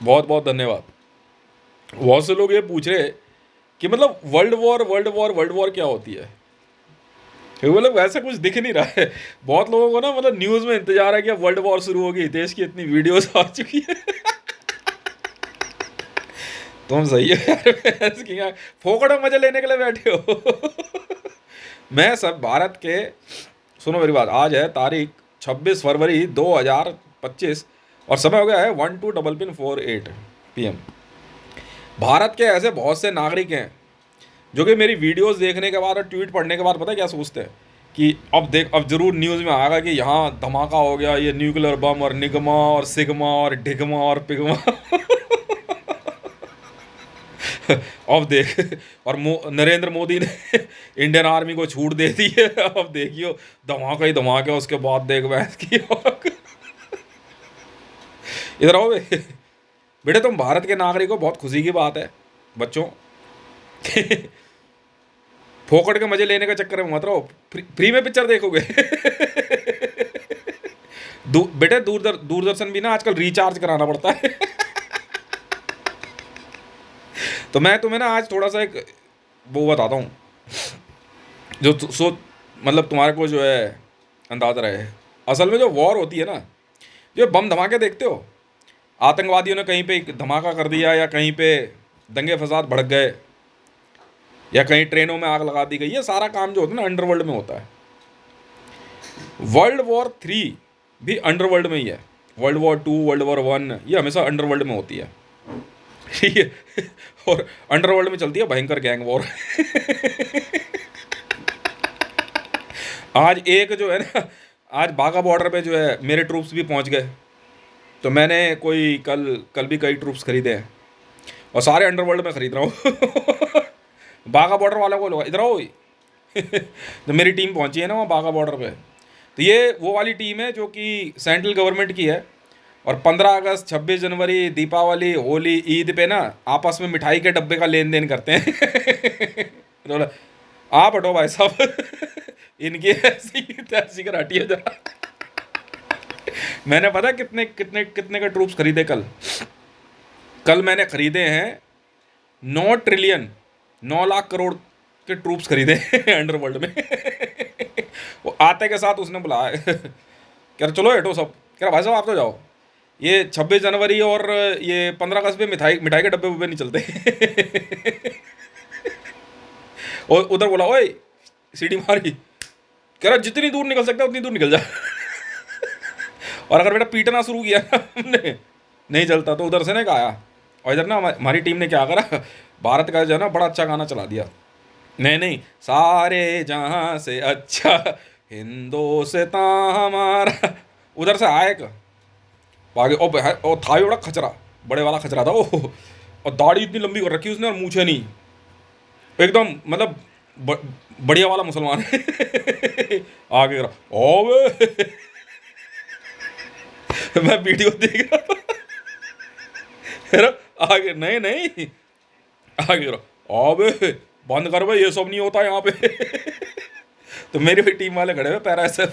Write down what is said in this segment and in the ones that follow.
बहुत बहुत धन्यवाद। बहुत से लोग ये पूछ रहे कि मतलब वर्ल्ड वॉर क्या होती है। मतलब वैसा कुछ दिख नहीं रहा है। बहुत लोगों को ना मतलब न्यूज़ में इंतजार है कि अब वर्ल्ड वॉर शुरू होगी, देश की इतनी वीडियोस आ चुकी है। तुम सही हो यार, इसकी यार फोकट में मजे लेने के लिए बैठे हो। मैं सब भारत के, सुनो मेरी बात, आज है तारीख 26 फरवरी 2025 और समय हो गया है 12:48 PM। भारत के ऐसे बहुत से नागरिक हैं जो कि मेरी वीडियोस देखने के बाद और ट्वीट पढ़ने के बाद पता है क्या सोचते हैं कि अब देख, अब जरूर न्यूज़ में आएगा कि यहाँ धमाका हो गया, ये न्यूक्लियर बम और निगमा और सिग्मा और डिगमा और पिगमा। अब देख, और नरेंद्र मोदी ने इंडियन आर्मी को छूट दे दी है, अब देखियो धमाका ही धमाका, उसके बाद देख बहस की। इधर आओ बेटे, तुम भारत के नागरिक हो, बहुत खुशी की बात है बच्चों। फोकट के मजे लेने के चक्कर में मत रहो, फ्री में पिक्चर देखोगे। बेटे दूरदर्शन भी ना आजकल रिचार्ज कराना पड़ता है। तो मैं तुम्हें ना आज थोड़ा सा एक वो बताता हूँ जो सो मतलब तुम्हारे को जो है अंदाजा रहे। असल में जो वॉर होती है ना, जो बम धमाके देखते हो, आतंकवादियों ने कहीं पे धमाका कर दिया या कहीं पे दंगे फसाद भड़क गए या कहीं ट्रेनों में आग लगा दी गई, ये सारा काम जो होता है ना अंडरवर्ल्ड में होता है। वर्ल्ड वॉर 3 भी अंडरवर्ल्ड में ही है। वर्ल्ड वॉर 2, वर्ल्ड वॉर 1 ये हमेशा अंडरवर्ल्ड में होती है। ठीक है। और अंडरवर्ल्ड में चलती है भयंकर गैंग वॉर। आज एक जो है ना, आज बाघा बॉर्डर पे जो है मेरे ट्रूप्स भी पहुंच गए। तो मैंने कोई कल कल भी कई ट्रूप्स खरीदे हैं और सारे अंडरवर्ल्ड में खरीद रहा हूँ। बाघा बॉर्डर वालों को लो, इधर आओ। तो मेरी टीम पहुंची है ना वहाँ बाघा बॉर्डर पे। तो ये वो वाली टीम है जो कि सेंट्रल गवर्नमेंट की है, और 15 अगस्त, 26 जनवरी, दीपावली, होली, ईद पे ना आपस में मिठाई के डब्बे का लेन देन करते हैं। तो बोला, आप हटो भाई साहब। इनकी ऐसी तैसी कराटी है जरा। मैंने पता कितने कितने कितने के ट्रूप्स खरीदे कल। कल मैंने खरीदे हैं 9 ट्रिलियन, 9 लाख करोड़ के ट्रूप्स खरीदे अंडरवर्ल्ड में। वो आते के साथ उसने बुलाया। कह रहा चलो हटो सब। कह रहा भाई साहब आप तो जाओ, ये 26 जनवरी और ये 15 अगस्त पे मिठाई मिठाई के डब्बे उब्बे नहीं चलते। और उधर बोला ओए, सीढ़ी मारी। कह रहा जितनी दूर निकल सकता है उतनी दूर निकल जा। और अगर बेटा पीटना शुरू किया ना हमने, नहीं चलता, तो उधर से ना कहा। और इधर ना हमारी टीम ने क्या करा, भारत का जो है ना बड़ा अच्छा गाना चला दिया। नहीं नहीं, सारे जहां से अच्छा हिंदुस्तान हमारा। उधर से आया एक आगे, और था ही बड़ा खचरा, बड़े वाला खचरा था वो। और दाढ़ी इतनी लंबी कर रखी उसने और मूछे नहीं, एकदम मतलब बढ़िया वाला मुसलमान है। आगे रहा ओवे। मैं वीडियो देख रहा था। आगे नहीं नहीं, आगे रहा ओवे, बंद कर भाई, ये सब नहीं होता यहाँ पे। तो मेरी भी टीम वाले खड़े हुए पैरा ऐसे।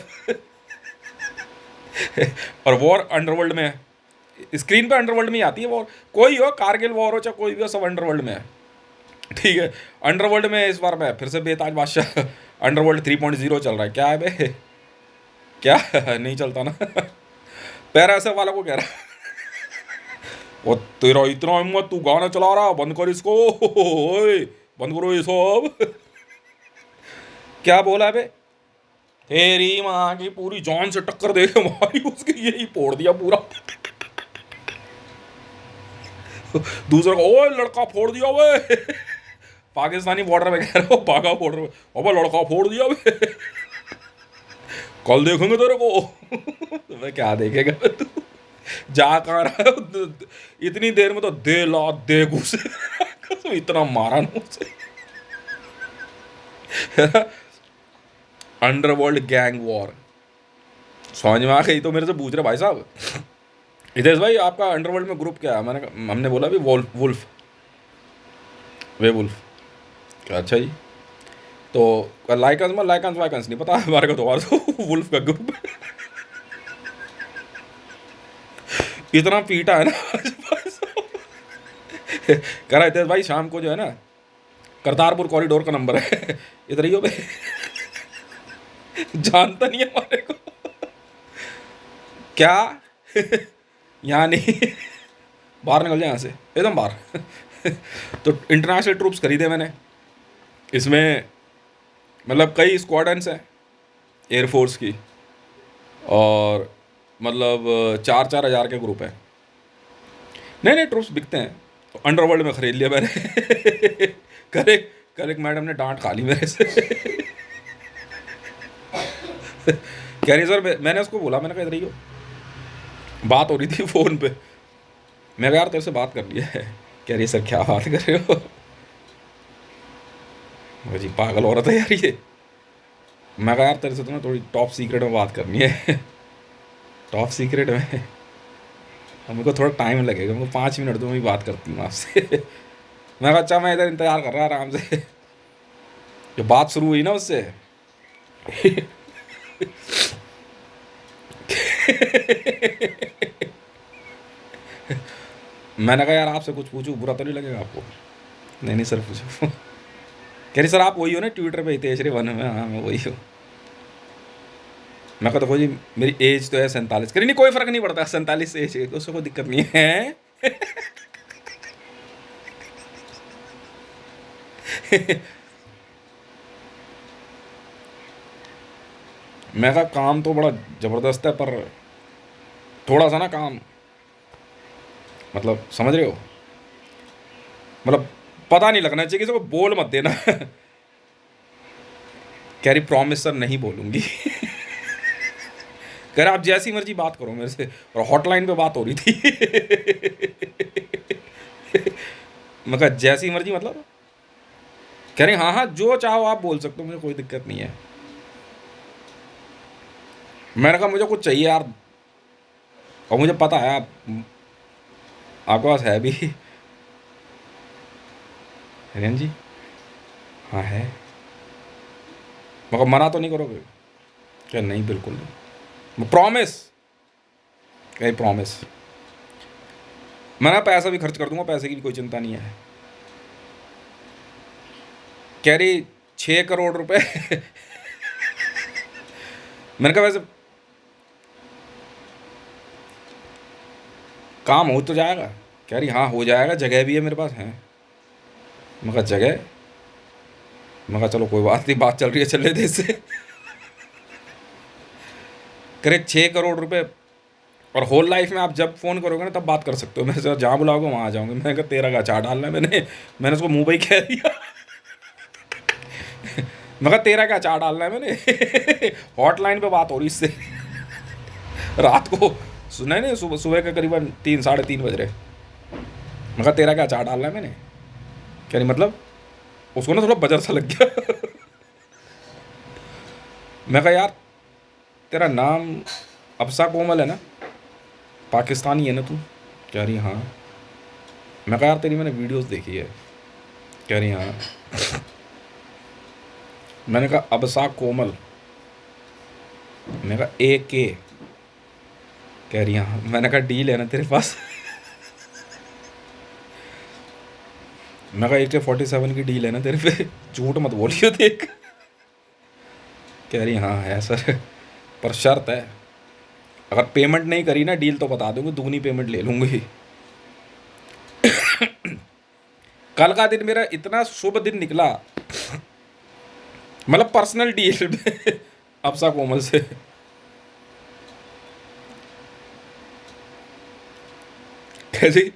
और वॉर अंडरवर्ल्ड में है, स्क्रीन पे अंडरवर्ल्ड में ही आती है वॉर। कोई हो, कारगिल वॉर हो चाहे कोई भी हो, सब अंडरवर्ल्ड में है। ठीक है, अंडरवर्ल्ड में इस बार मैं फिर से बेताज बादशाह। अंडरवर्ल्ड 3.0 चल रहा है। क्या है बे, क्या नहीं चलता ना। पैरा ऐसे वाला को कह रहा, और तेरा इतना हिम्मत, तू गाना चला रहा, बंद कर इसको। ओए बंद करो ये सब। क्या बोला बे, तेरी माँ की पूरी जान से टक्कर दे के मारी उसके, यही फोड़ दिया पूरा। दूसरा को ओए लड़का फोड़ दिया वे। पाकिस्तानी बॉर्डर पे कह रहा हो, बाघा बॉर्डर पे, अब लड़का फोड़ दिया वे। कल देखेंगे तेरे को। मैं क्या देखेगा तू, जा कहाँ रहा है? इतनी देर में तो दे ला दे घुसे। इतना मारा ना उसे। अंडरवर्ल्ड गैंग वॉर समझ में आ गई? तो मेरे से पूछ रहे भाई साहब हितेश भाई आपका अंडरवर्ल्ड में ग्रुप क्या है? हमने बोला भी वुल्फ, वे वुल्फ। अच्छा जी, तो लाइकन्स वाइकन्स नहीं पता हमारे को, तो वुल्फ का ग्रुप। इतना पीटा है ना। कह रहे थे भाई शाम को जो है ना करतारपुर कॉरिडोर का नंबर है, इधर ही हो बे। जानता नहीं है हमारे को क्या। यहाँ नहीं, बाहर निकल जाए यहाँ से एकदम बाहर। तो इंटरनेशनल ट्रूप्स खरीदे मैंने, इसमें मतलब कई स्क्वाड्रंस हैं एयरफोर्स की, और मतलब 4-4 हज़ार के ग्रुप हैं। नए नए ट्रूप्स बिकते हैं, तो अंडरवर्ल्ड में ख़रीद लिया मैंने। कल एक मैडम ने डांट खा ली मेरे से। कह रही सर, मैंने उसको बोला, मैंने कहा इधर ही हो, बात हो रही थी फ़ोन पे, मैं कहा यार तेरे से बात कर लिया है। कह रही सर क्या बात कर रहे हो। मैं जी पागल औरत है यार ये। मैं कहा यार तेरे से तो ना थोड़ी टॉप सीक्रेट में बात करनी है। टॉप सीक्रेट में मेरे को थोड़ा टाइम लगेगा, मेरे को 5 मिनट दो, मैं बात करती हूँ आपसे। मैं कहा अच्छा, मैं इधर इंतज़ार कर रहा आराम से। जो बात शुरू हुई ना उससे, मैंने कहा यार आपसे कुछ पूछूं, बुरा तो नहीं लगेगा आपको। नहीं नहीं सर पूछो। कह रही सर आप वही हो ना ट्विटर पे तेजरे वन में। हाँ मैं वही हूँ। मैं कहता देखो जी मेरी एज तो है 47। कह रही नहीं कोई फ़र्क नहीं पड़ता, 47 एज है, उससे कोई दिक्कत नहीं है। मैं कहा काम तो बड़ा ज़बरदस्त है, पर थोड़ा सा ना काम, मतलब समझ रहे हो, मतलब पता नहीं लगना चाहिए, किसी को बोल मत देना। कह रही प्रॉमिस सर नहीं बोलूँगी। कह रहा आप जैसी मर्जी बात करो मेरे से, और हॉटलाइन पे बात हो रही थी। मैं कहा जैसी मर्जी मतलब। कह रही हाँ हाँ जो चाहो आप बोल सकते हो, मुझे कोई दिक्कत नहीं है। मैंने कहा मुझे कुछ चाहिए यार, और मुझे पता है आपके पास है भी। हिरेन जी हाँ है। मगर मना तो नहीं करोगे। क्या नहीं बिल्कुल नहीं, प्रॉमिस। कहीं प्रॉमिस। मैं पैसा भी खर्च कर दूंगा, पैसे की भी कोई चिंता नहीं है। कह रही 6 करोड़ रुपए। मैंने कहा वैसे काम हो तो जाएगा। कह रही हाँ हो जाएगा, जगह भी है मेरे पास है। मैं कहा जगह, मैं कहा चलो कोई बात नहीं, बात चल रही है चल रहे इससे। करे 6 करोड़ रुपए, और होल लाइफ में आप जब फ़ोन करोगे ना तब बात कर सकते हो मेरे से, जहाँ बुलाओगे वहाँ आ जाऊँगे। मैंने कहा तेरा का अचार डालना है। मैंने उसको मुँह पे ही कह दिया। मैं कहा तेरा का अचार डालना है मैंने। हॉटलाइन पे बात हो रही इससे, रात को सुना नहीं, सुबह सुबह के करीबन 3-3:30 बज रहे। मैं कहा तेरा क्या अचार डालना है मैंने। क्या नहीं मतलब, उसको ना थोड़ा बजर सा लग गया। मैं कहा यार तेरा नाम अबसा कोमल है ना, पाकिस्तानी है ना तू। कह रही हाँ। मैं कहा यार तेरी मैंने वीडियोस देखी है। कह रही हाँ। मैंने कहा अबसा कोमल। मैंने कहा AK। कह रही हाँ। मैंने कहा डील है ना तेरे पास। मैं कहा AK-47 की डील है ना तेरे पे, झूठ मत बोलियो देख। कह रही हाँ है सर, पर शर्त है, अगर पेमेंट नहीं करी ना डील तो बता दूंगी, दुगनी पेमेंट ले लूँगी। कल का दिन मेरा इतना शुभ दिन निकला, मतलब पर्सनल डील में अबसा कोमल से। कैसी,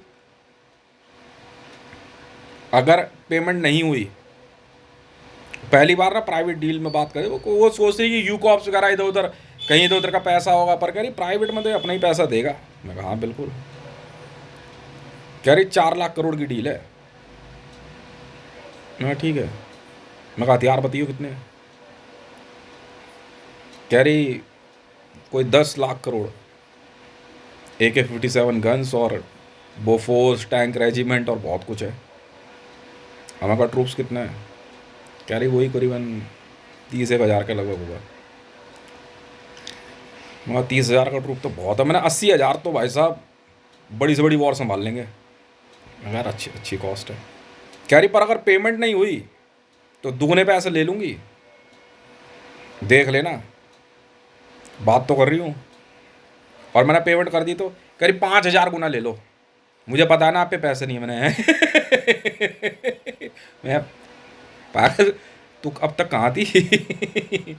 अगर पेमेंट नहीं हुई, पहली बार ना प्राइवेट डील में बात करें, वो सोच रही कि यूकॉप्स वगैरह इधर उधर कहीं इधर उधर का पैसा होगा, पर कह रही प्राइवेट में तो अपना ही पैसा देगा। मैं कहा हाँ बिल्कुल। कह रही 4 लाख करोड़ की डील है। मैं ठीक है। मैं कहा हथियार बताइए कितने। कह रही कोई 10 लाख करोड़, AK-47 गन्स और बोफोर्स टैंक रेजिमेंट और बहुत कुछ है। हमारे का ट्रूप्स कितना है। कह रही वही करीबन 30-1 हज़ार के लगभग होगा। मगर 30 हज़ार का ट्रूप तो बहुत है। मैंने 80 हज़ार तो भाई साहब बड़ी से बड़ी वॉर संभाल लेंगे। यार अच्छी अच्छी कॉस्ट है। कह रही पर अगर पेमेंट नहीं हुई तो दुगने पैसे ले लूँगी, देख लेना, बात तो कर रही हूँ। और मैंने पेमेंट कर दी तो करीब 5,000 गुना ले लो, मुझे पता है ना आप पे पैसे नहीं है। मैंने मैं पागल, तू अब तक कहाँ थी?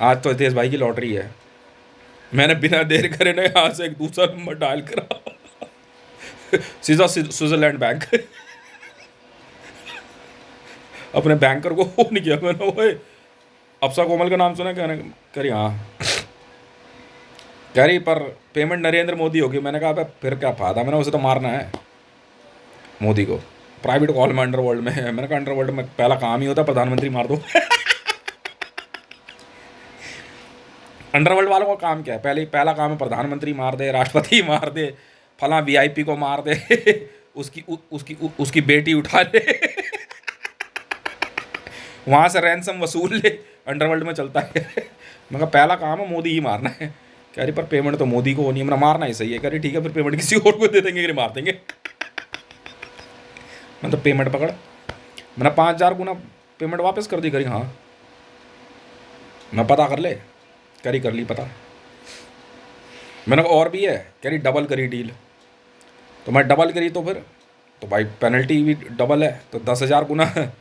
आज तो हितेश भाई की लॉटरी है। मैंने बिना देर करे ना यहाँ से एक दूसरा नंबर डायल करा, सीधा स्विट्जरलैंड बैंक। अपने बैंकर को फोन किया मैंने, ओए अप्सा कोमल का नाम सुना? कहने करी हाँ। कह रही पर पेमेंट नरेंद्र मोदी होगी। मैंने कहा फिर क्या फायदा, मैंने उसे तो मारना है मोदी को। प्राइवेट कॉल में अंडरवर्ल्ड में है। मैंने कहा अंडरवर्ल्ड में पहला काम ही होता है प्रधानमंत्री मार दो। अंडरवर्ल्ड वालों का काम क्या है? पहला काम है प्रधानमंत्री मार दे, राष्ट्रपति मार दे, फला वीआईपी को मार दे, उसकी बेटी उठा ले, वहाँ से रैंसम वसूल ले। अंडरवर्ल्ड में चलता है। मैं कहा पहला काम है मोदी ही मारना है। कह रही पर पेमेंट तो मोदी को होनी है। मैंने मारना ही सही है। कह रही ठीक है फिर पेमेंट किसी और को दे देंगे, मार देंगे। मैं तो पेमेंट पकड़, मैंने 5,000 गुना पेमेंट वापस कर दी। करी हाँ, मैं पता कर ले। करी कर ली पता। मैंने कहा और भी है? कह रही डबल करी डील। तो मैं डबल करी तो फिर तो भाई पेनल्टी भी डबल है, तो 10,000 गुना है,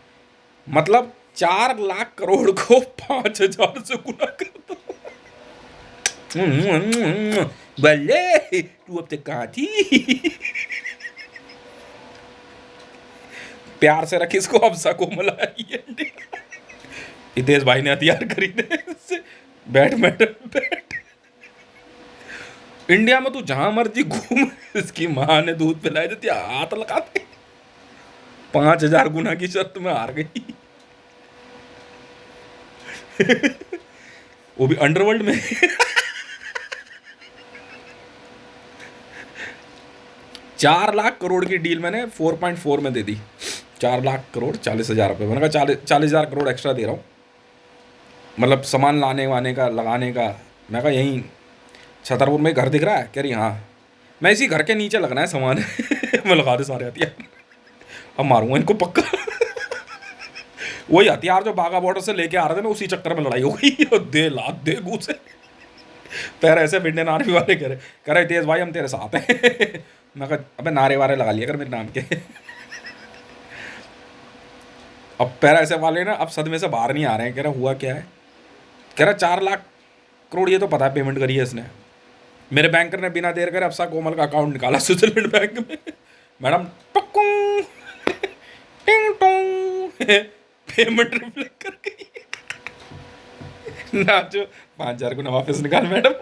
मतलब 4 लाख करोड़ को 5,000 से गुना कर दो। बल्ले तू अब तक कहाँ थी? प्यार से रख इसको, अब सा कोमल आई है। हितेश भाई ने हथियार खरीदे से। बैठ मैडम बैठ, इंडिया में तू जहां मर्जी घूम, इसकी माँ ने दूध पिलाए देती, हाथ लगाते। 5,000 गुना की शर्त में हार गई। वो भी अंडरवर्ल्ड में। 4 लाख करोड़ की डील मैंने 4.4 में दे दी। 4 लाख करोड़ 40,000 रुपये। मैंने कहा 40,000 करोड़ एक्स्ट्रा दे रहा हूँ, मतलब सामान लाने वाने का, लगाने का। मैं कहा यहीं छतरपुर में घर दिख रहा है? कह रही हाँ। मैं इसी घर के नीचे लगना है सामान। मैं लगा दे सारे हथियार, अब मारूंगा इनको पक्का। वही हथियार जो बाघा बॉर्डर से लेके आ रहे थे ना, उसी चक्कर में लड़ाई हो गई। दे लात दे घूसे, पैर ऐसे इंडियन आर्मी वाले कह रहे तेज भाई हम तेरे साथ हैं। मैं कहा अबे नारे वारे लगा लिया कर मेरे नाम के। अब पैरा ऐसे वाले ना अब सदमे से बाहर नहीं आ रहे हैं। कह रहा हुआ क्या है? कह रहा 4 लाख करोड़, ये तो पता है पेमेंट करी है इसने। मेरे बैंकर ने बिना देर करे अफसा कोमल का अकाउंट निकाला स्विट्जरलैंड बैंक में। मैडम टुकुं, टिंग टोंग, पेमेंट रिफ्लेक्ट कर गई। नाचो, 5,000 को ना वापस निकाल मैडम।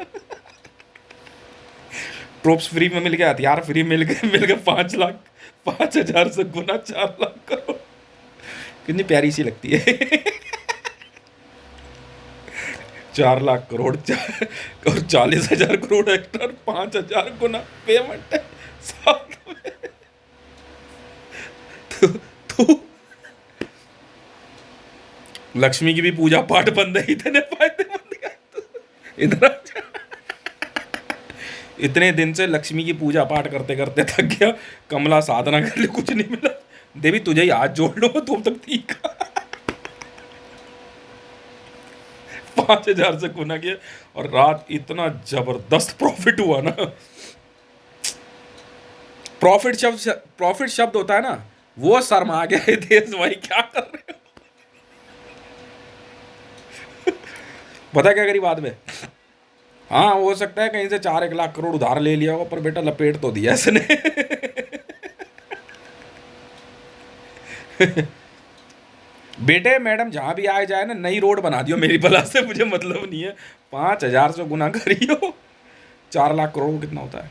ट्रोप्स फ्री में मिल गया, हथियार फ्री मिल गए 5 लाख, 5,000 से गुना 4 लाख करोड़। कितनी प्यारी सी लगती है। 4 लाख करोड़ और 40,000 करोड़ एक्स्ट्रा, 5,000 गुना पेमेंट है साथ में। तो लक्ष्मी की भी पूजा पाठ बंद है, इतने फायदेमंद। इधर इतने दिन से लक्ष्मी की पूजा पाठ करते करते थक गया, कमला साधना कर ले, कुछ नहीं मिला। देवी तुझे ही हाथ जोड़ लो, तुम तक ठीक। 5,000 से गुना किया और रात इतना जबरदस्त प्रॉफिट हुआ ना। प्रॉफिट शब्द होता है ना, वो शर्मा गया। देश भाई क्या कर रहे हो? पता क्या करी बाद में? हाँ हो सकता है कहीं से 4-1 लाख करोड़ उधार ले लिया होगा, पर बेटा लपेट तो दिया इसने। बेटे मैडम जहां भी आए जाए ना, नई रोड बना दियो मेरी बला से, मुझे मतलब नहीं है। 5,000 से गुना करियो, 4 लाख करोड़ कितना होता है?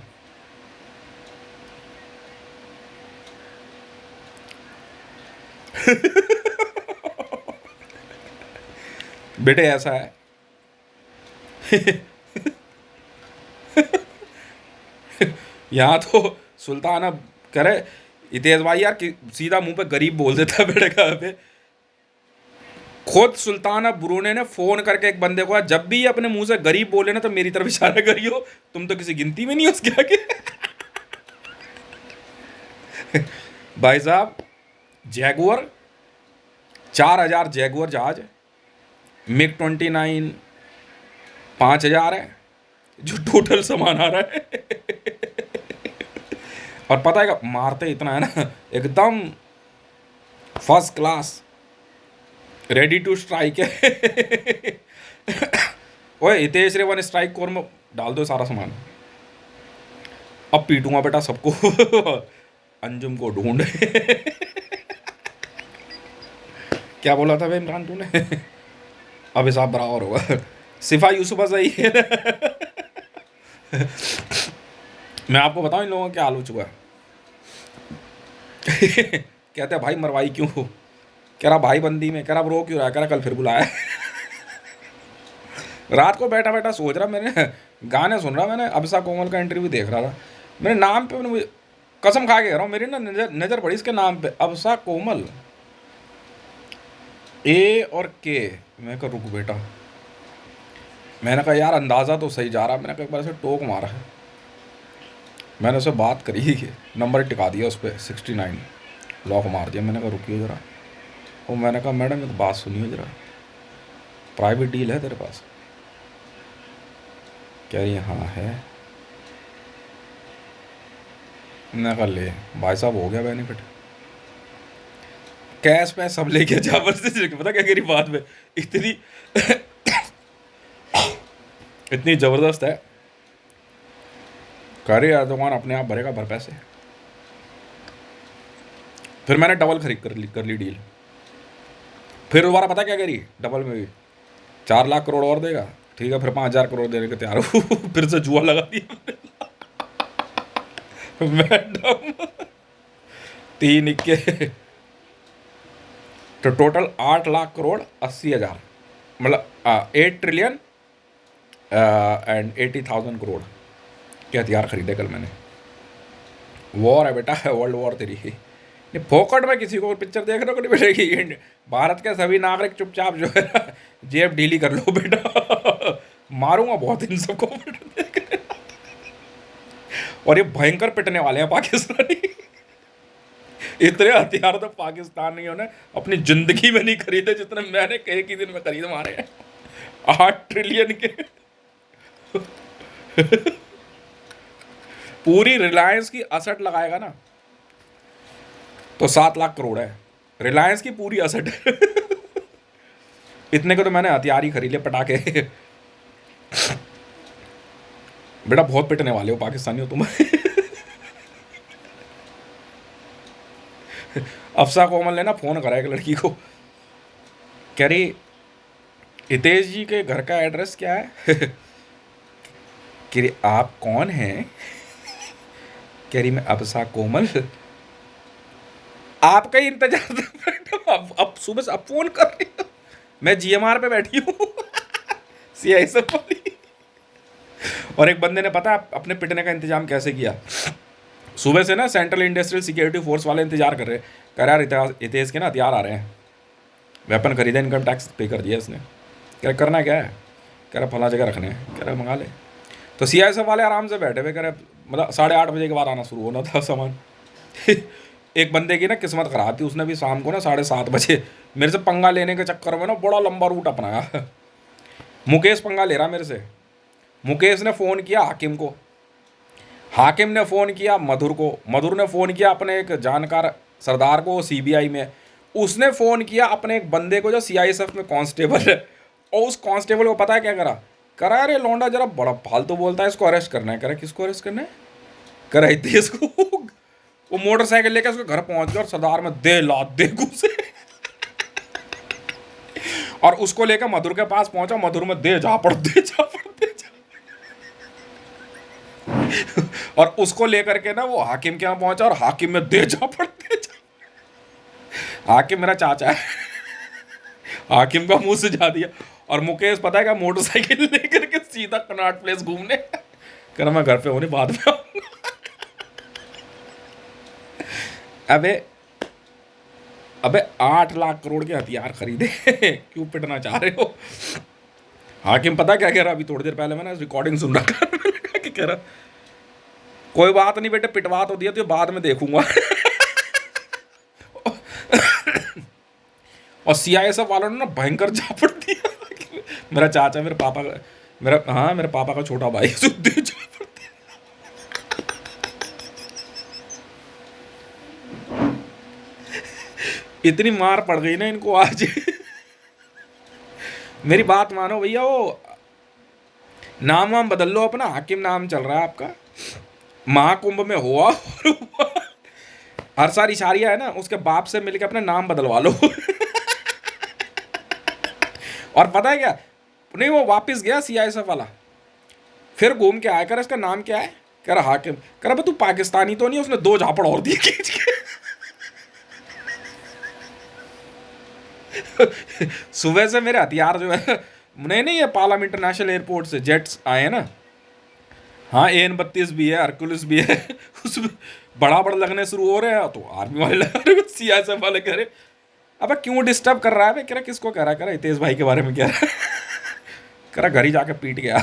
बेटे ऐसा है। यहाँ तो सुल्तान अब करे हितेश भाई यार कि सीधा मुंह पे गरीब बोल देता है बेटे का पे। खुद सुल्तान अब ब्रूने ने फोन करके एक बंदे को, जब भी अपने मुंह से गरीब बोले ना तो मेरी तरफ इशारा करियो, तुम तो किसी गिनती में नहीं हो उसके आगे। भाई साहब जैगुअर 4,000 जैगुअर जहाज, मिग 29 5,000 है जो टोटल सामान आ रहा है। और पता है क्या मारते इतना है ना, एकदम first class, ready to strike है। ओए हितेश रे 1 स्ट्राइक कोर में डाल दो सारा सामान। अब पीटूंगा बेटा सबको। अंजुम को ढूंढ। क्या बोला था भाई इमरान तूने? अब हिसाब बराबर होगा। सिफा यूसुफ सही है। मैं आपको बताऊं इन लोगों का क्या हाल हो चुका है। कहते हैं भाई मरवाई क्यों हो? कह रहा भाई बंदी में, कह रहा रो क्यों रहा है? कह रहा कल फिर बुलाया। रात को बैठा बैठा सोच रहा, मैंने गाने सुन रहा, मैंने अभिषेक कोमल का इंटरव्यू देख रहा था, मेरे नाम पे मैंने कसम खा के कह रहा हूँ, मेरी ना नजर पड़ी इसके नाम पे, अभिषेक कोमल, ए और के। मैं कहा रुक बेटा, मैंने कहा यार अंदाज़ा तो सही जा रहा, मैंने कहा एक बार से टोक मारा है। मैंने उससे बात करी, नंबर टिका दिया उस पर 69, लॉक मार दिया। मैंने कहा रुकिए ज़रा, और मैंने कहा मैडम एक बात सुनिए ज़रा, प्राइवेट डील है तेरे पास? कह रही हाँ है। मैंने कहा ले भाई साहब हो गया बेनिफिट, कैश पैस सब लेके जा। पता क्या कह रही बात में, इतनी इतनी ज़बरदस्त है, कह रही यार दुकान अपने आप भरेगा भर पैसे। फिर मैंने डबल खरीद कर ली डील। फिर दोबारा पता क्या कह रही, डबल में भी 4 लाख करोड़ और देगा, ठीक है फिर 5,000 करोड़ देने के तैयार हो। फिर से जुआ लगा दिया। मैडम 3 इक्के, तो टोटल 8 लाख करोड़ 80,000, मतलब 8 ट्रिलियन एंड 80,000 करोड़ के हथियार खरीदे कल मैंने। वॉर है बेटा, वर्ल्ड वॉर 3। फोकट में किसी को पिक्चर देखने को नहीं मिलेगी। भारत के सभी नागरिक चुपचाप जो है जेब ढीली कर लो बेटा। मारूंगा बहुत इन सबको। और ये भयंकर पिटने वाले हैं पाकिस्तानी। इतने हथियार तो पाकिस्तानियों ने अपनी जिंदगी में नहीं खरीदे जितने मैंने एक ही दिन में खरीद मारे हैं। 8 ट्रिलियन के। पूरी रिलायंस की असट लगाएगा ना तो 7 लाख करोड़ है, रिलायंस की पूरी असट। इतने को तो मैंने हथियार ही खरीद लिया, पटाखे। बेटा बहुत पिटने वाले हो पाकिस्तानी हो तुम। अफसा कोमल ने ना फोन करा एक लड़की को, कह रही हितेश जी के घर का एड्रेस क्या है? कह रही आप कौन हैं? कह रही मैं अफसा कोमल, आपका ही इंतजार। अब सुबह से अब फोन कर रही हूँ, मैं जीएमआर पे बैठी हूँ। सीआईएसएफ वाली। और एक बंदे ने पता अपने पिटने का इंतजाम कैसे किया, सुबह से ना सेंट्रल इंडस्ट्रियल सिक्योरिटी फोर्स वाले इंतजार कर रहे, कह यार हितेश के ना हथियार आ रहे हैं, वेपन खरीदे, इनकम टैक्स पे कर दिया इसने। कह रहा करना क्या है? कह रहा फला जगह रखने हैं। कह रहा मंगा ले। तो सीआईएसएफ वाले आराम से बैठे हुए, कह रहे मतलब 8:30 बजे के बाद आना शुरू होना था सामान। एक बंदे की ना किस्मत खराब थी, उसने भी शाम को ना 7:30 बजे मेरे से पंगा लेने के चक्कर में ना बड़ा लंबा रूट अपनाया। मुकेश पंगा ले रहा मेरे से। मुकेश ने फ़ोन किया हाकिम को, हाकिम ने फ़ोन किया मधुर को, मधुर ने फ़ोन किया अपने एक जानकार सरदार को सीबीआई में, उसने फ़ोन किया अपने एक बंदे को जो सीआईएसएफ में कांस्टेबल है, और उस कांस्टेबल को पता है क्या करा अरे लौंडा जरा बड़ा फालतू बोलता है, इसको अरेस्ट करना है। कह रहा किसको अरेस्ट करना है? कह रहा हितेश को। वो मोटरसाइकिल लेकर उसके घर पहुंच गया और सरदार में दे लात दे घुसे। और उसको लेकर मधुर के पास पहुंचा, मधुर में दे झापड़ दे झापड़ दे झापड़। और उसको लेकर के ना वो हाकिम के यहाँ पहुंचा और हाकिम में दे झापड़ दे झापड़। हाकिम मेरा चाचा है, हाकिम का मुंह सुझा दिया। और मुकेश पता है क्या, मोटरसाइकिल लेकर के सीधा कनॉट प्लेस घूमने। कह रहा मैं घर पे होने बाद में आऊंगा। अबे 8 लाख करोड़ के हथियार खरीदे, क्यों पिटना चाह रहे हो? हाकिम पता क्या कह रहा, अभी थोड़ी देर पहले मैंने रिकॉर्डिंग सुन रखा है, कि कह रहा कोई बात नहीं बेटे, पिटवा तो दिया तो बाद में देखूंगा। और सीआईएसएफ वालों ने ना भयंकर झापड़ दिया। मेरा चाचा, मेरे पापा का, मेरे पापा का छोटा भाई सुखदेव झापड़ दिया। इतनी मार पड़ गई ना इनको आज। मेरी बात मानो भैया, वो नाम वाम बदल लो अपना, हाकिम नाम चल रहा है आपका, महाकुंभ में हुआ और हुआ। हर साल इशारिया है ना, उसके बाप से मिलकर अपना नाम बदलवा लो। और पता है क्या, नहीं वो वापस गया सीआईएसएफ वाला, फिर घूम के आया, कर इसका नाम क्या है, कह रहा हाकिम, कह रहा तू पाकिस्तानी तो नहीं, उसने 2 झापड़ और दिए खींच के। सुबह से मेरे हथियार जो है, नहीं ये पालम इंटरनेशनल एयरपोर्ट से जेट्स आए हैं ना, हाँ AN-32 भी है, हरकुलिस भी है। उसमें बड़ा लगने शुरू हो रहे हैं, तो आर्मी वाले लगा रहे, सीआईएसएफ वाले कह रहे अबे क्यों डिस्टर्ब कर रहा है, कह रहा किसको कह रहा है, कह रहा हितेश भाई के बारे में कह रहा है। कह रहा घर ही जाके पीट गया,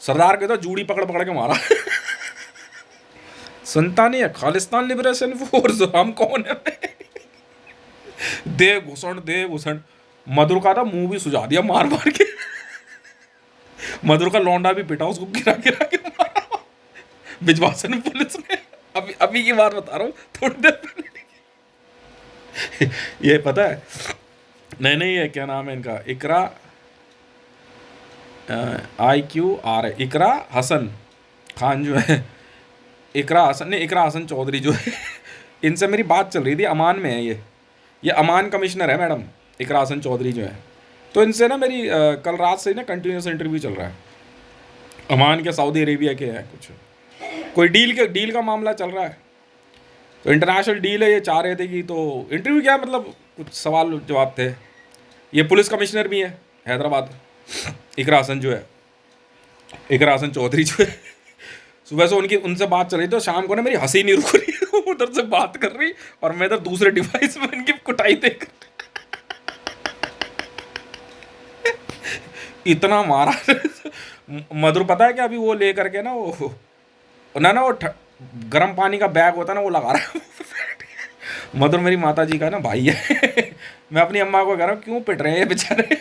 सरदार के तो जूड़ी पकड़ पकड़ के मारा। सुनता नहीं है, खालिस्तान लिबरेशन फोर्स, हम कौन है। दे घुसण मधुर का था मुंह भी सुझा दिया मार मार के। मधुर का लौंडा भी पिटा, उसको गिरा गिरा के मारा बिजवासन पुलिस ने। अभी की बात बता रहा हूँ, थोड़ी देर पहले। ये पता है, नहीं ये क्या नाम है इनका, इकरा IQR, इकरा हसन खान जो है, इकरा हसन चौधरी जो है, इनसे मेरी बात चल रही थी, अमान में है ये अमान कमिश्नर है मैडम, इकरा हसन चौधरी जो है। तो इनसे ना मेरी कल रात से ना कंटिन्यूस इंटरव्यू चल रहा है। अमान के सऊदी अरेबिया के हैं, कुछ कोई डील का मामला चल रहा है, तो इंटरनेशनल डील है, ये चाह रहे थे कि, तो इंटरव्यू क्या मतलब कुछ सवाल जवाब थे। ये पुलिस कमिश्नर भी है हैदराबाद, इकरा हसन चौधरी जो है। सुबह से उनसे बात चल रही, तो शाम को ना मेरी हंसी नहीं रुक रही। उधर से बात कर रही और मैं इधर दूसरे डिवाइस में इनकी कुटाई देख। इतना मारा। मधुर पता है क्या, अभी वो लेकर के ना वो गर्म पानी का बैग होता है ना, वो लगा रहा है। मधुर मेरी माता जी का ना भाई है। मैं अपनी अम्मा को कह रहा हूँ क्यों पिट रहे हैं बेचारे।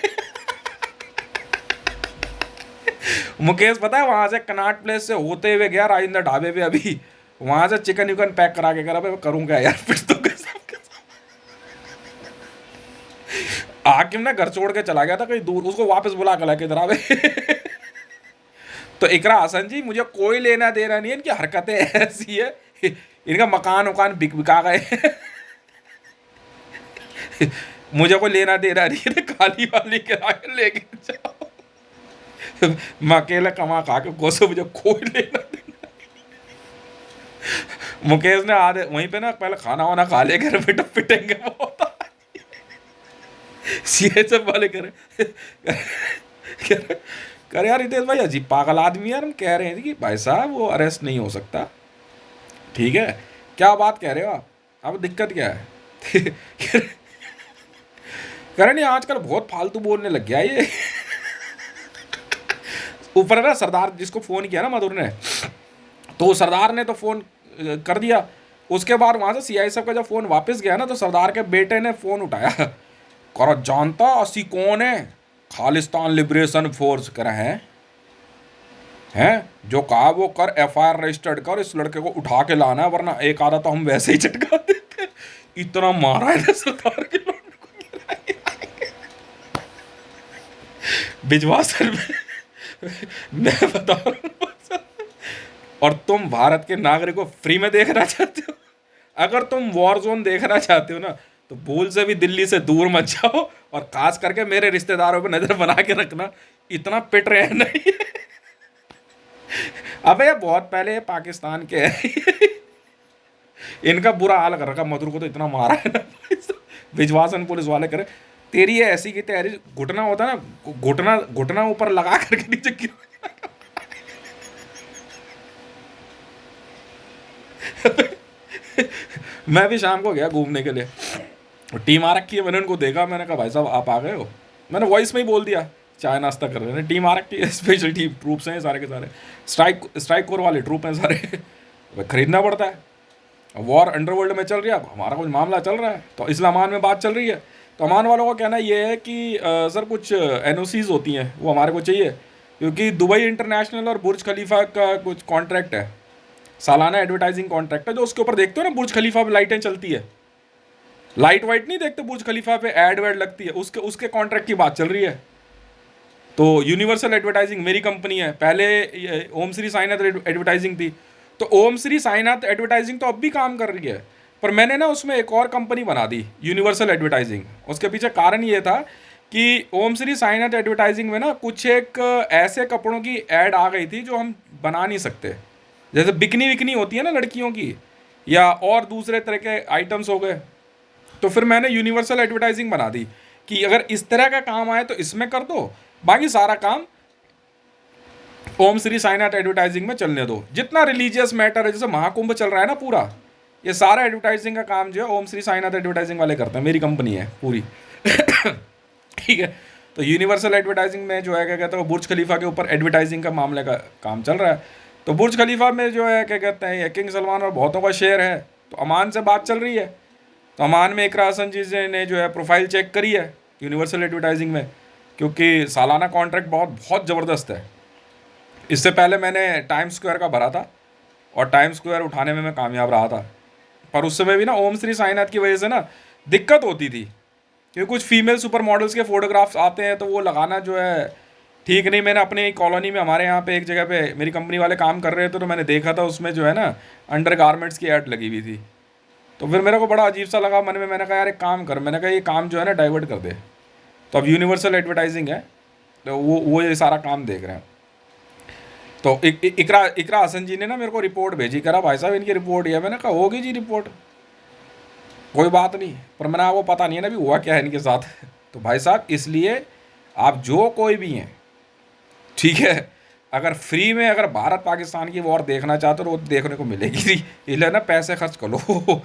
मुकेश पता है वहां से कनाट प्लेस से होते हुए गया राजेंद्र ढाबे पे, अभी वहां से चिकन विकन पैक करा के करा, करूंगा यार फिर तो। हाकिम ना घर छोड़ के चला गया था कहीं दूर, उसको वापस बुला कर लाके इधर आवे। तो इकरा हसन जी, मुझे कोई लेना देना नहीं है, इनकी हरकतें ऐसी है, इनका मकान बिका गए। मुझे कोई लेना देना नहीं है, काली वाली करा के लेके जाओ। मैं अकेले कमा खा के गोसो, मुझे कोई लेना देना। मुकेश ने आधे वहीं पे ना पहले खाना वाना खा ले, घर पे पिटेंगे बहुत। सीएसएफ वाले करे यार हितेश भाई अजीब पागल आदमी यार, हम कह रहे हैं कि भाई साहब वो अरेस्ट नहीं हो सकता, ठीक है क्या बात कह रहे हो आप, अब दिक्कत क्या है। कह रहे नहीं आजकल बहुत फालतू बोलने लग गया ये। ऊपर ना सरदार जिसको फ़ोन किया ना मधुर ने, तो सरदार ने तो फ़ोन कर दिया, उसके बाद वहाँ से सीआईएसएफ का जब फ़ोन वापस गया ना, तो सरदार के बेटे ने फ़ोन उठाया, कर जानता असी कौन है, खालिस्तान लिबरेशन फोर्स कर हैं जो कहा वो कर, FIR रजिस्टर्ड कर, इस लड़के को उठा के लाना है, वरना एक आधा तो हम वैसे ही चटका देते। इतना मारा है ना सरदार के लोगों को, बिजवासन में। मैं बता रहा हूँ, और तुम भारत के नागरिक को फ्री में देखना चाहते हो, अगर तुम वॉर जोन देखना चाहते हो ना, तो भूल से भी दिल्ली से दूर मत जाओ, और खास करके मेरे रिश्तेदारों पे नजर बना के रखना, इतना पिट रहे हैं नहीं। अबे ये बहुत पहले पाकिस्तान के हैं। इनका बुरा हाल कर रखा, मधुर को तो इतना मारा है ना, बिजवासन पुलिस वाले करे, तेरी ये ऐसी की तैयारी, घुटना होता ना, घुटना ऊपर लगा करके नीचे गिर। मैं भी शाम को गया घूमने के लिए, टीम आ रखी है, मैंने उनको देखा, मैंने कहा भाई साहब आप आ गए हो, मैंने वॉइस में ही बोल दिया, चाय नाश्ता कर रहे हैं, टीम आ रखी है, स्पेशल टीम ट्रूप्स हैं सारे के सारे, स्ट्राइक कोर वाले ट्रूप हैं सारे। खरीदना पड़ता है, वॉर अंडरवर्ल्ड में चल रही है, हमारा कुछ मामला चल रहा है, तो इस्लामान में बात चल रही है, तो अमान वालों का कहना ये है कि सर कुछ एनओसीज होती हैं वो हमारे को चाहिए, क्योंकि दुबई इंटरनेशनल और बुर्ज खलीफा का कुछ कॉन्ट्रैक्ट है, सालाना एडवर्टाइजिंग कॉन्ट्रैक्ट है, जो उसके ऊपर देखते हो ना बुर्ज खलीफा पे लाइटें चलती है, लाइट वाइट नहीं देखते बुर्ज खलीफा पे एड वेड लगती है, उसके उसके कॉन्ट्रैक्ट की बात चल रही है। तो यूनिवर्सल एडवर्टाइजिंग मेरी कंपनी है, पहले ओम श्री साईनाथ एडवर्टाइजिंग थी, तो ओम श्री साईनाथ एडवर्टाइजिंग तो अब भी काम कर रही है, पर मैंने ना उसमें एक और कंपनी बना दी यूनिवर्सल एडवर्टाइजिंग। उसके पीछे कारण ये था कि ओम श्री साईनाथ एडवर्टाइजिंग में ना कुछ एक ऐसे कपड़ों की ऐड आ गई थी जो हम बना नहीं सकते, जैसे बिकनी विकनी होती है ना लड़कियों की, या और दूसरे तरह के आइटम्स हो गए। तो फिर मैंने यूनिवर्सल एडवर्टाइजिंग बना दी कि अगर इस तरह का काम आए तो इसमें कर दो, बाकी सारा काम ओम श्री साईनाथ एडवर्टाइजिंग में चलने दो। जितना रिलीजियस मैटर है, जैसे महाकुंभ चल रहा है ना पूरा, ये सारा एडवर्टाइजिंग का काम जो है ओम श्री साईनाथ एडवर्टाइजिंग वाले करते हैं, मेरी कंपनी है पूरी। ठीक है। तो यूनिवर्सल एडवर्टाइजिंग में जो है क्या कहते हैं, बुर्ज खलीफा के ऊपर एडवर्टाइजिंग का मामले का काम चल रहा है। तो बुर्ज खलीफा में जो है क्या कहते हैं, ये किंग सलमान और बहुतों का शेयर है, तो अमान से बात चल रही है। तो अमान में इकरा हसन जी ने जो है प्रोफाइल चेक करी है यूनिवर्सल एडवर्टाइजिंग में, क्योंकि सालाना कॉन्ट्रैक्ट बहुत बहुत ज़बरदस्त है। इससे पहले मैंने टाइम स्क्वायर का भरा था और टाइम स्क्वायर उठाने में मैं कामयाब रहा था, पर उस समय भी ना ओम श्री साईनाथ की वजह से ना दिक्कत होती थी, क्योंकि कुछ फीमेल सुपर मॉडल्स के फोटोग्राफ्स आते हैं तो वो लगाना जो है ठीक नहीं। मैंने अपनी कॉलोनी में, हमारे यहाँ पे एक जगह पे मेरी कंपनी वाले काम कर रहे थे, तो मैंने देखा था उसमें जो है ना अंडर गारमेंट्स की ऐड लगी हुई थी। तो फिर मेरे को बड़ा अजीब सा लगा मन में, मैंने कहा यार एक काम कर, मैंने कहा ये काम जो है ना डाइवर्ट कर दे। तो अब यूनिवर्सल एडवर्टाइजिंग है, तो वो ये सारा काम देख रहे हैं। तो इकरा हसन जी ने ना मेरे को रिपोर्ट भेजी, करा भाई साहब इनकी रिपोर्ट है। मैंने कहा होगी जी रिपोर्ट, कोई बात नहीं, पर मैंने आपको पता नहीं है ना अभी हुआ क्या है इनके साथ। तो भाई साहब इसलिए आप जो कोई भी हैं, ठीक है, अगर फ्री में अगर भारत पाकिस्तान की वॉर देखना चाहते हो तो देखने को मिलेगी, इसलिए ना पैसे खर्च कर लो।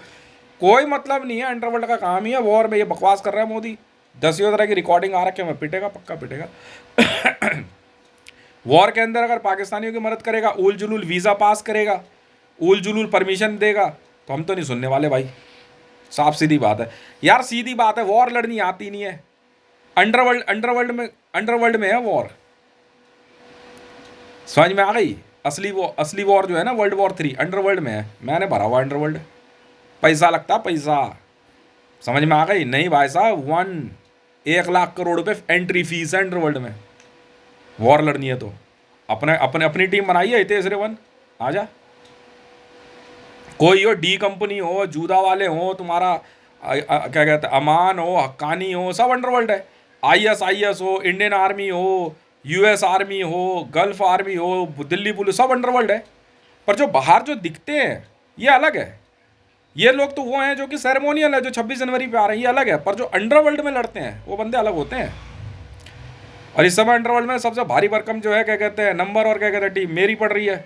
कोई मतलब नहीं है, अंडरवर्ल्ड का काम ही है वॉर में। ये बकवास कर रहा है मोदी, 10 तरह की रिकॉर्डिंग आ रखे मैं, पिटेगा पक्का पिटेगा। वॉर के अंदर अगर पाकिस्तानियों की मदद करेगा, उल जुलूल वीज़ा पास करेगा, उल जुलूल परमिशन देगा, तो हम तो नहीं सुनने वाले भाई। साफ सीधी बात है यार, सीधी बात है, वॉर लड़नी आती नहीं है। अंडरवर्ल्ड में है वॉर, समझ में आ गई। असली वॉर जो है ना वर्ल्ड वॉर 3 अंडरवर्ल्ड में है। मैंने भरा हुआ अंडरवर्ल्ड, पैसा लगता पैसा, समझ में आ गई। नहीं भाई साहब 1 लाख करोड़ रुपए एंट्री फीस है अंडरवर्ल्ड में। वॉर लड़नी है तो अपनी टीम बनाई है, तेसरे 1 आ जा। कोई हो, डी कंपनी हो, जूदा वाले हो, तुम्हारा क्या कहते हैं अमान हो, हक्कानी हो, सब अंडरवर्ल्ड है। ISIS हो, इंडियन आर्मी हो, US आर्मी हो, गल्फ आर्मी हो, दिल्ली पुलिस, सब अंडरवर्ल्ड है। पर जो बाहर जो दिखते हैं ये अलग है। ये लोग तो वो हैं जो कि सेरेमोनियल है, जो 26 जनवरी पे आ रहे हैं, ये अलग है। पर जो अंडरवर्ल्ड में लड़ते हैं वो बंदे अलग होते हैं। और इस समय अंडरवर्ल्ड में सबसे भारी भरकम जो है क्या कहते हैं नंबर और क्या कहते हैं टीम मेरी पड़ रही है,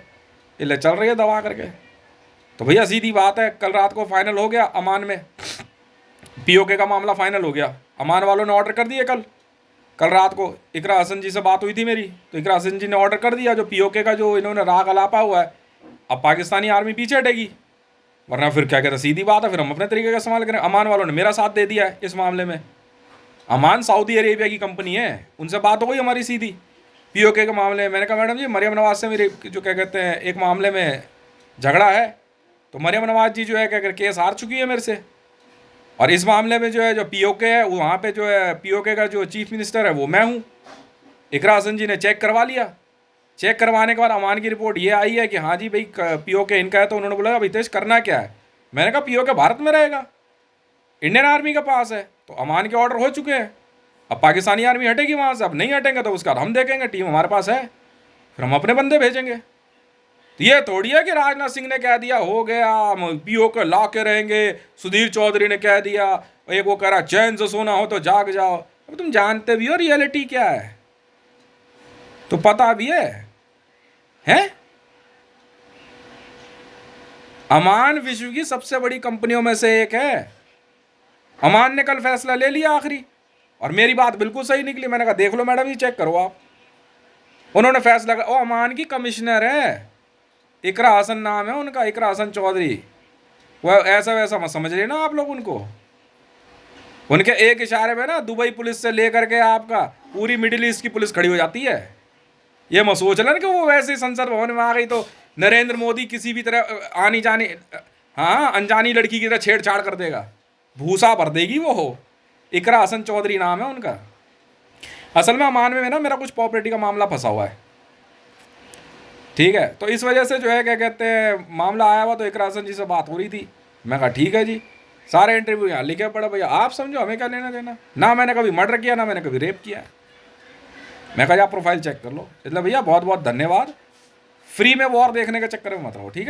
इसलिए चल रही है दबा करके। तो भैया सीधी बात है, कल रात को फाइनल हो गया अमान में, POK का मामला फाइनल हो गया। अमान वालों ने ऑर्डर कर दिए कल रात को इकरा हसन जी से बात हुई थी मेरी, तो इकरा हसन जी ने ऑर्डर कर दिया जो POK का जो इन्होंने राग अलापा हुआ है, अब पाकिस्तानी आर्मी पीछे हटेगी, वरना फिर क्या कहते हैं सीधी बात है, फिर हम अपने तरीके का इस्तेमाल करें। अमान वालों ने मेरा साथ दे दिया है इस मामले में। अमान सऊदी अरेबिया की कंपनी है, उनसे बात हो गई हमारी सीधी POK के मामले में। मैंने कहा मैडम जी मरियम नवाज से मेरे जो क्या कहते हैं एक मामले में झगड़ा है, तो मरियम नवाज जी जो है क्या केस हार चुकी है मेरे से, और इस मामले में जो है जो POK है वहाँ पे जो है POK का जो चीफ मिनिस्टर है वो मैं हूँ। इकरा हसन जी ने चेक करवा लिया, चेक करवाने के बाद अमान की रिपोर्ट ये आई है कि हाँ जी भाई POK इनका है। तो उन्होंने बोला अभितेश करना क्या है, मैंने कहा POK भारत में रहेगा, इंडियन आर्मी के पास है, तो अमान के ऑर्डर हो चुके हैं। अब पाकिस्तानी आर्मी हटेगी वहाँ से, अब नहीं हटेंगे तो उसका हम देखेंगे, टीम हमारे पास है, फिर हम अपने बंदे भेजेंगे। तो ये थोड़ी है कि राजनाथ सिंह ने कह दिया हो गया POK ला के रहेंगे, सुधीर चौधरी ने कह दिया, एक वो कह रहा चैन से सोना हो तो जाग जाओ। अब तुम जानते भी हो रियलिटी क्या है, तो पता भी है? अमान विश्व की सबसे बड़ी कंपनियों में से एक है। अमान ने कल फैसला ले लिया आखिरी, और मेरी बात बिल्कुल सही निकली। मैंने कहा देख लो मैडम जी, चेक करो आप। उन्होंने फैसला कर, ओ अमान की कमिश्नर है, इकरा हसन नाम है उनका, इकरा हसन चौधरी। वह ऐसा वैसा मत समझ लेना आप लोग उनको। उनके एक इशारे में ना दुबई पुलिस से लेकर के आपका पूरी मिडिल ईस्ट की पुलिस खड़ी हो जाती है। ये मत सोच लेना कि वो वैसे ही संसद भवन में आ गई तो नरेंद्र मोदी किसी भी तरह आनी जानी, हाँ, अनजानी लड़की की तरह छेड़छाड़ कर देगा, भूसा भर देगी वो हो। इकरा हसन चौधरी नाम है उनका। असल में अमान में ना मेरा कुछ प्रॉपर्टी का मामला फंसा हुआ है, ठीक है, तो इस वजह से जो है क्या कहते हैं मामला आया हुआ, तो इकरा हसन जी से बात हो रही थी। मैं कहा ठीक है जी, सारे इंटरव्यू यहाँ लिखे पड़ा, भैया आप समझो, हमें क्या लेना देना, ना मैंने कभी मर्डर किया ना मैंने कभी रेप किया। मैं कहा आप प्रोफाइल चेक कर लो। इसलिए भैया बहुत बहुत धन्यवाद, फ्री में वॉर देखने के चक्कर में मत रहो, ठीक है।